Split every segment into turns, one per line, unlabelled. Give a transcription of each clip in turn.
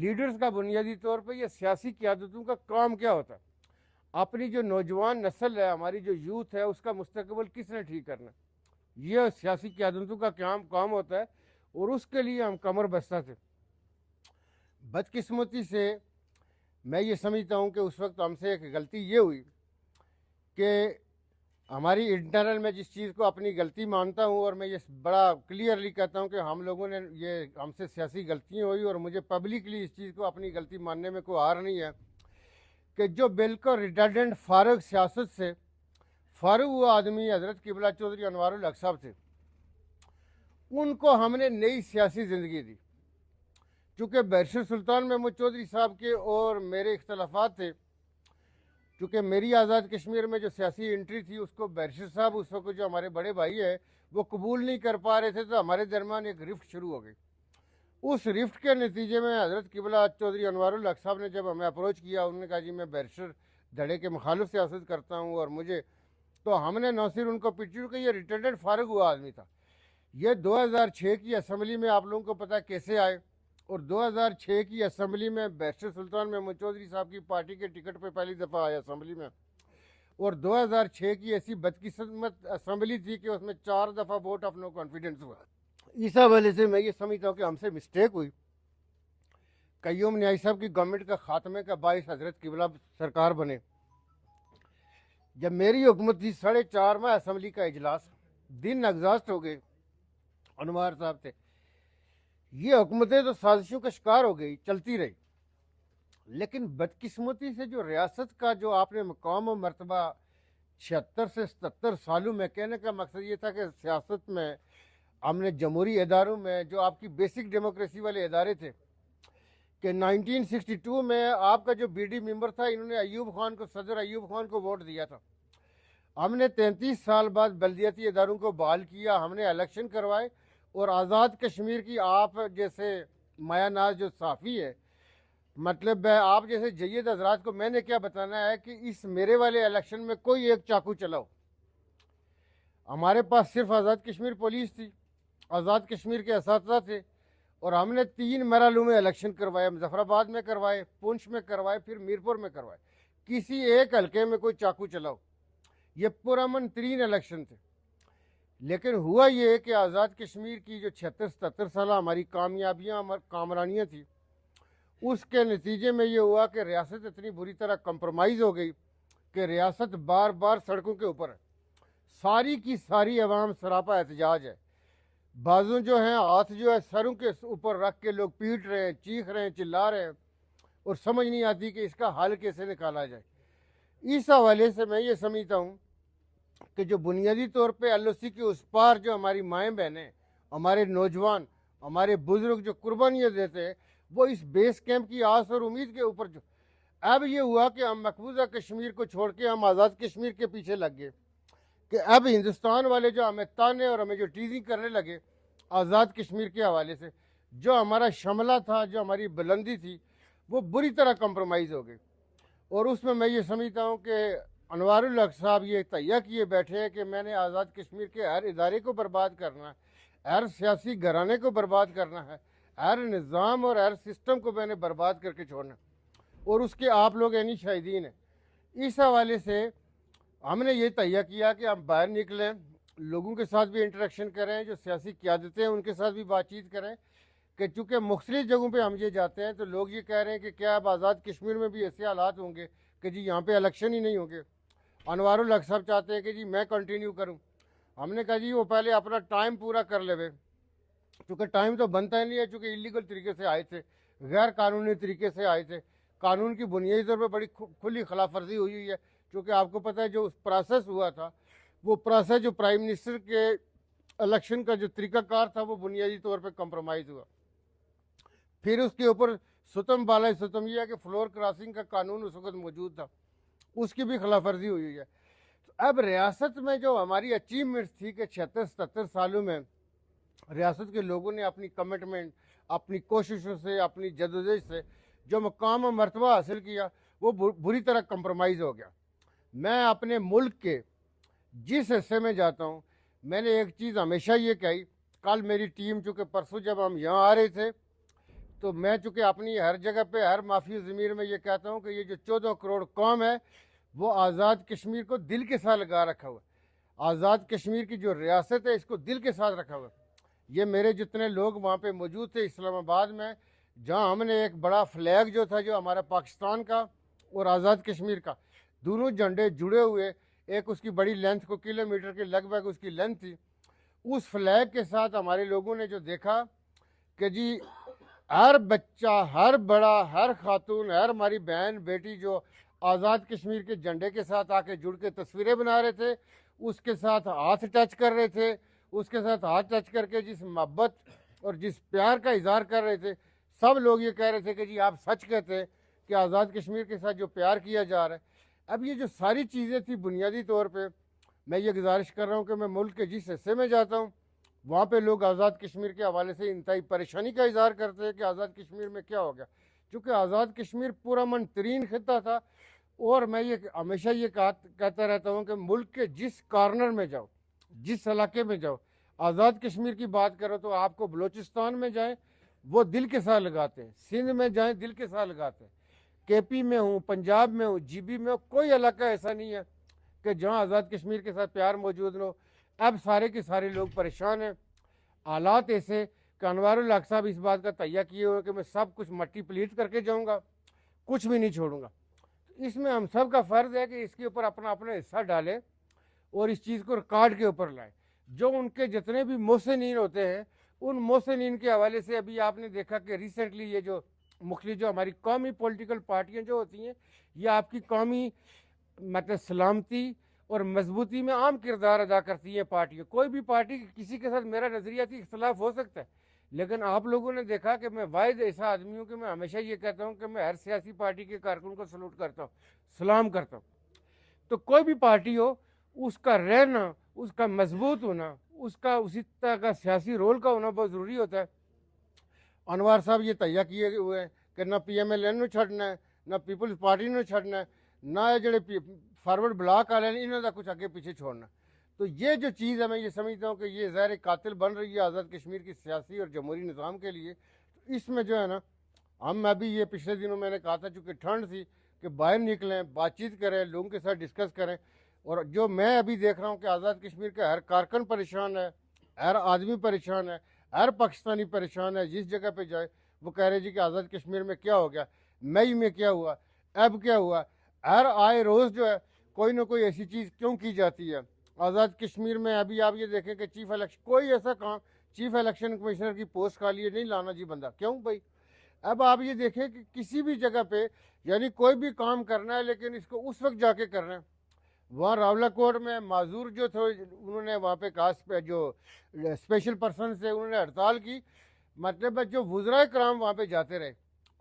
Leaders کا بنیادی طور پہ یہ سیاسی قیادتوں کا کام کیا ہوتا ہے؟ اپنی جو نوجوان نسل ہے، ہماری جو یوتھ ہے، اس کا مستقبل کس نے ٹھیک کرنا؟ یہ سیاسی قیادتوں کا کام ہوتا ہے، اور اس کے لیے ہم کمر بستہ تھے۔ بدقسمتی سے میں یہ سمجھتا ہوں کہ اس وقت ہم سے ایک غلطی یہ ہوئی کہ ہماری انٹرنل میں جس چیز کو اپنی غلطی مانتا ہوں، اور میں یہ بڑا کلیئرلی کہتا ہوں کہ ہم لوگوں نے یہ ہم سے سیاسی غلطیاں ہوئی، اور مجھے پبلکلی اس چیز کو اپنی غلطی ماننے میں کوئی ہار نہیں ہے کہ جو بالکل ریڈنڈنٹ فارغ سیاست سے فارغ ہوا آدمی حضرت قبلہ چودھری انوار الحق صاحب تھے، ان کو ہم نے نئی سیاسی زندگی دی۔ چونکہ بیرشر سلطان محمود چودھری صاحب کے اور میرے اختلافات تھے، چونکہ میری آزاد کشمیر میں جو سیاسی انٹری تھی اس کو بیرشر صاحب اس وقت جو ہمارے بڑے بھائی ہیں وہ قبول نہیں کر پا رہے تھے، تو ہمارے درمیان ایک رفٹ شروع ہو گئی۔ اس رفٹ کے نتیجے میں حضرت قبلہ چودھری انوار الحق صاحب نے جب ہمیں اپروچ کیا، انہوں نے کہا جی میں بیرشر دھڑے کے مخالف سیاست کرتا ہوں، اور مجھے تو ہم نے نہ صرف ان کو پچھڑ کے، یہ ریٹائرڈ فارغ ہوا آدمی تھا، یہ 2006 کی اسمبلی میں آپ لوگوں کو پتہ کیسے آئے، اور 2006 کی اسمبلی میں بیرشر سلطان محمود چودھری صاحب کی پارٹی کے ٹکٹ پہ پہلی دفعہ آیا اسمبلی میں، اور 2006 کی ایسی بدقسمت اسمبلی تھی کہ اس میں 4 دفعہ ووٹ آف نو کانفیڈنس ہوا۔ اس حوالے سے میں یہ سمجھتا ہوں کہ ہم سے مسٹیک ہوئی۔ قیوم نیائی صاحب کی گورنمنٹ کا خاتمے کا باعث حضرت قبلہ سرکار بنے۔ جب میری حکومت تھی 4.5 ماہ اسمبلی کا اجلاس، دن ایگزاسٹ ہو گئے، انوار صاحب تھے، یہ حکومتیں تو سازشوں کا شکار ہو گئی، چلتی رہی، لیکن بدقسمتی سے جو ریاست کا جو آپ نے مقام و مرتبہ 76 سے 77 سالوں میں، کہنے کا مقصد یہ تھا کہ سیاست میں ہم نے جمہوری اداروں میں جو آپ کی بیسک ڈیموکریسی والے ادارے تھے، کہ 1962 میں آپ کا جو بی ڈی ممبر تھا، انہوں نے ایوب خان کو، صدر ایوب خان کو ووٹ دیا تھا۔ ہم نے 33 سال بعد بلدیاتی اداروں کو بحال کیا، ہم نے الیکشن کروائے، اور آزاد کشمیر کی آپ جیسے مایا ناز جو صحافی ہے، مطلب ہے آپ جیسے جید حضرات کو میں نے کیا بتانا ہے کہ اس میرے والے الیکشن میں کوئی ایک چاقو چلاؤ۔ ہمارے پاس صرف آزاد کشمیر پولیس تھی، آزاد کشمیر کے اساتذہ تھے، اور ہم نے 3 مرحلوں میں الیکشن کروائے، مظفر آباد میں کروائے، پونچھ میں کروائے، پھر میرپور میں کروائے۔ کسی ایک حلقے میں کوئی چاقو چلاؤ، یہ پرامن ترین الیکشن تھے۔ لیکن ہوا یہ کہ آزاد کشمیر کی جو 76-77 سالہ ہماری کامیابیاں، کامرانیاں تھیں، اس کے نتیجے میں یہ ہوا کہ ریاست اتنی بری طرح کمپرومائز ہو گئی کہ ریاست بار بار سڑکوں کے اوپر ہے، ساری کی ساری عوام سراپا احتجاج ہے، بازو جو ہیں ہاتھ جو ہے سروں کے اوپر رکھ کے لوگ پیٹ رہے ہیں، چیخ رہے ہیں، چلا رہے ہیں، اور سمجھ نہیں آتی کہ اس کا حل کیسے نکالا جائے۔ اس حوالے سے میں یہ سمجھتا ہوں کہ جو بنیادی طور پہ ایل او سی کے اس پار جو ہماری مائیں بہنیں، ہمارے نوجوان، ہمارے بزرگ جو قربانیاں دیتے ہیں، وہ اس بیس کیمپ کی آس اور امید کے اوپر جو اب یہ ہوا کہ ہم مقبوضہ کشمیر کو چھوڑ کے ہم آزاد کشمیر کے پیچھے لگ گئے، کہ اب ہندوستان والے جو ہمیں تانے اور ہمیں جو ٹیزنگ کرنے لگے آزاد کشمیر کے حوالے سے، جو ہمارا شملہ تھا، جو ہماری بلندی تھی، وہ بری طرح کمپرومائز ہو گئی۔ اور اس میں یہ سمجھتا ہوں کہ انوار الحق صاحب یہ تہیہ کیے بیٹھے ہیں کہ میں نے آزاد کشمیر کے ہر ادارے کو برباد کرنا ہے، ہر سیاسی گھرانے کو برباد کرنا ہے، ہر نظام اور ہر سسٹم کو میں نے برباد کر کے چھوڑنا ہے، اور اس کے آپ لوگ یعنی شاہدین ہیں۔ اس حوالے سے ہم نے یہ تہیہ کیا کہ ہم باہر نکلیں، لوگوں کے ساتھ بھی انٹریکشن کریں، جو سیاسی قیادتیں ہیں ان کے ساتھ بھی بات چیت کریں، کہ چونکہ مختلف جگہوں پہ ہم یہ جاتے ہیں تو لوگ یہ کہہ رہے ہیں کہ کیا اب آزاد کشمیر میں بھی ایسے حالات ہوں گے کہ جی یہاں پہ الیکشن ہی نہیں ہوں گے۔ انوار الحق صاحب چاہتے ہیں کہ جی میں کنٹینیو کروں، ہم نے کہا جی وہ پہلے اپنا ٹائم پورا کر لے، چونکہ ٹائم تو بنتا ہی نہیں ہے، چونکہ اللیگل طریقے سے آئے تھے، غیر قانونی طریقے سے آئے تھے، قانون کی بنیادی طور پہ بڑی کھلی خلاف ورزی ہوئی ہے، چونکہ آپ کو پتہ ہے جو پروسیس ہوا تھا، وہ پروسیس جو پرائم منسٹر کے الیکشن کا جو طریقہ کار تھا وہ بنیادی طور پہ کمپرومائز ہوا۔ پھر اس کے اوپر ستم بالائے ستم یہ ہے کہ فلور کراسنگ کا قانون اس وقت موجود تھا، اس کی بھی خلاف ورزی ہوئی ہے۔ اب ریاست میں جو ہماری اچیومنٹس تھی کہ 76-77 سالوں میں ریاست کے لوگوں نے اپنی کمٹمنٹ، اپنی کوششوں سے، اپنی جدوجہد سے جو مقام و مرتبہ حاصل کیا، وہ بری طرح کمپرومائز ہو گیا۔ میں اپنے ملک کے جس حصے میں جاتا ہوں، میں نے ایک چیز ہمیشہ یہ کہی، کل میری ٹیم چونکہ پرسوں جب ہم یہاں آ رہے تھے تو میں چونکہ اپنی ہر جگہ پہ ہر معافی ضمیر میں یہ کہتا ہوں کہ یہ جو 14 کروڑ قوم ہے وہ آزاد کشمیر کو دل کے ساتھ لگا رکھا ہوا ہے۔ آزاد کشمیر کی جو ریاست ہے اس کو دل کے ساتھ رکھا ہوا ہے۔ یہ میرے جتنے لوگ وہاں پہ موجود تھے اسلام آباد میں، جہاں ہم نے ایک بڑا فلیگ جو تھا جو ہمارا پاکستان کا اور آزاد کشمیر کا دونوں جھنڈے جڑے ہوئے، ایک اس کی بڑی لینتھ کو کلومیٹر کے لگ بھگ اس کی لینتھ تھی، اس فلیگ کے ساتھ ہمارے لوگوں نے جو دیکھا کہ جی ہر بچہ، ہر بڑا، ہر خاتون، ہر ہماری بہن بیٹی جو آزاد کشمیر کے جھنڈے کے ساتھ آ کے جڑ کے تصویریں بنا رہے تھے، اس کے ساتھ ہاتھ ٹچ کر رہے تھے، اس کے ساتھ ہاتھ ٹچ کر کے جس محبت اور جس پیار کا اظہار کر رہے تھے، سب لوگ یہ کہہ رہے تھے کہ جی آپ سچ کہتے ہیں کہ آزاد کشمیر کے ساتھ جو پیار کیا جا رہا ہے۔ اب یہ جو ساری چیزیں تھیں بنیادی طور پہ میں یہ گزارش کر رہا ہوں کہ میں ملک کے جس حصے میں جاتا ہوں وہاں پہ لوگ آزاد کشمیر کے حوالے سے انتہائی پریشانی کا اظہار کرتے ہیں کہ آزاد کشمیر میں کیا ہو گیا، چونکہ آزاد کشمیر پرامن ترین خطہ تھا۔ اور میں یہ ہمیشہ یہ کہتا رہتا ہوں کہ ملک کے جس کارنر میں جاؤ، جس علاقے میں جاؤ، آزاد کشمیر کی بات کرو تو آپ کو بلوچستان میں جائیں وہ دل کے ساتھ لگاتے ہیں، سندھ میں جائیں دل کے ساتھ لگاتے ہیں، کے پی میں ہوں، پنجاب میں ہوں، جی بی میں ہوں، کوئی علاقہ ایسا نہیں ہے کہ جہاں آزاد کشمیر کے ساتھ پیار موجود نہ ہو۔ اب سارے کے سارے لوگ پریشان ہیں، حالات ایسے کہ انوار الحق صاحب اس بات کا تہیہ کیے ہوئے کہ میں سب کچھ مٹی پلیٹ کر کے جاؤں گا، کچھ بھی نہیں چھوڑوں گا۔ اس میں ہم سب کا فرض ہے کہ اس کے اوپر اپنا اپنا حصہ ڈالیں اور اس چیز کو ریکارڈ کے اوپر لائیں۔ جو ان کے جتنے بھی محسنین ہوتے ہیں ان محسنین کے حوالے سے ابھی آپ نے دیکھا کہ ریسنٹلی یہ جو مختلف جو ہماری قومی پولیٹیکل پارٹیاں جو ہوتی ہیں یہ آپ کی قومی مطلب سلامتی اور مضبوطی میں عام کردار ادا کرتی ہیں پارٹیاں۔ کوئی بھی پارٹی کسی کے ساتھ میرا نظریاتی اختلاف ہو سکتا ہے، لیکن آپ لوگوں نے دیکھا کہ میں واحد ایسا آدمی ہوں کہ میں ہمیشہ یہ کہتا ہوں کہ میں ہر سیاسی پارٹی کے کارکن کو سلوٹ کرتا ہوں، سلام کرتا ہوں۔ تو کوئی بھی پارٹی ہو اس کا رہنا، اس کا مضبوط ہونا، اس کا اسی طرح کا سیاسی رول کا ہونا بہت ضروری ہوتا ہے۔ انوار صاحب یہ تہیہ کیے ہوئے ہیں کہ نہ پی ایم ایل این چھڈنا ہے، نہ پیپلز پارٹی نے چھڈنا ہے، نہ جڑے فارورڈ بلاک والے ہیں انہوں کا کچھ اگے پیچھے چھوڑنا۔ تو یہ جو چیز ہے میں یہ سمجھتا ہوں کہ یہ زہر قاتل بن رہی ہے آزاد کشمیر کی سیاسی اور جمہوری نظام کے لیے۔ تو اس میں جو ہے نا ہم ابھی یہ پچھلے دنوں میں نے کہا تھا چونکہ ٹھنڈ تھی کہ باہر نکلیں، بات چیت کریں، لوگوں کے ساتھ ڈسکس کریں، اور جو میں ابھی دیکھ رہا ہوں کہ آزاد کشمیر کا ہر کارکن پریشان ہے، ہر آدمی پریشان ہے، ہر پاکستانی پریشان ہے، جس جگہ پہ جائے وہ کہہ رہے جی کہ آزاد کشمیر میں کیا ہو گیا، مئی میں کیا ہوا، اب کیا ہوا، ہر آئے روز جو ہے کوئی نہ کوئی ایسی چیز کیوں کی جاتی ہے آزاد کشمیر میں۔ ابھی آپ یہ دیکھیں کہ چیف الیکشن کوئی ایسا کام چیف الیکشن کمشنر کی پوسٹ خالی ہے نہیں لانا جی بندہ، کیوں بھائی؟ اب آپ یہ دیکھیں کہ کسی بھی جگہ پہ یعنی کوئی بھی کام کرنا ہے لیکن اس کو اس وقت جا کے کرنا ہے۔ وہاں راولہ کوٹ میں معذور جو تھے انہوں نے وہاں پہ جو اسپیشل پرسن سے انہوں نے ہڑتال کی، مطلب ہے جو وزرائے کرام وہاں پہ جاتے رہے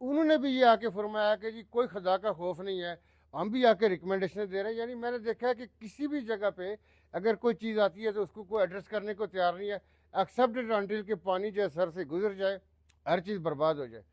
انہوں نے بھی یہ آ کے فرمایا کہ جی کوئی خدا کا خوف نہیں ہے، ہم بھی آ کے ریکمنڈیشن دے رہے ہیں۔ یعنی میں نے دیکھا ہے کہ کسی بھی جگہ پہ اگر کوئی چیز آتی ہے تو اس کو کوئی ایڈریس کرنے کو تیار نہیں ہے، ایکسیپٹڈ انٹل کہ پانی جو ہے سر سے گزر جائے، ہر چیز برباد ہو جائے۔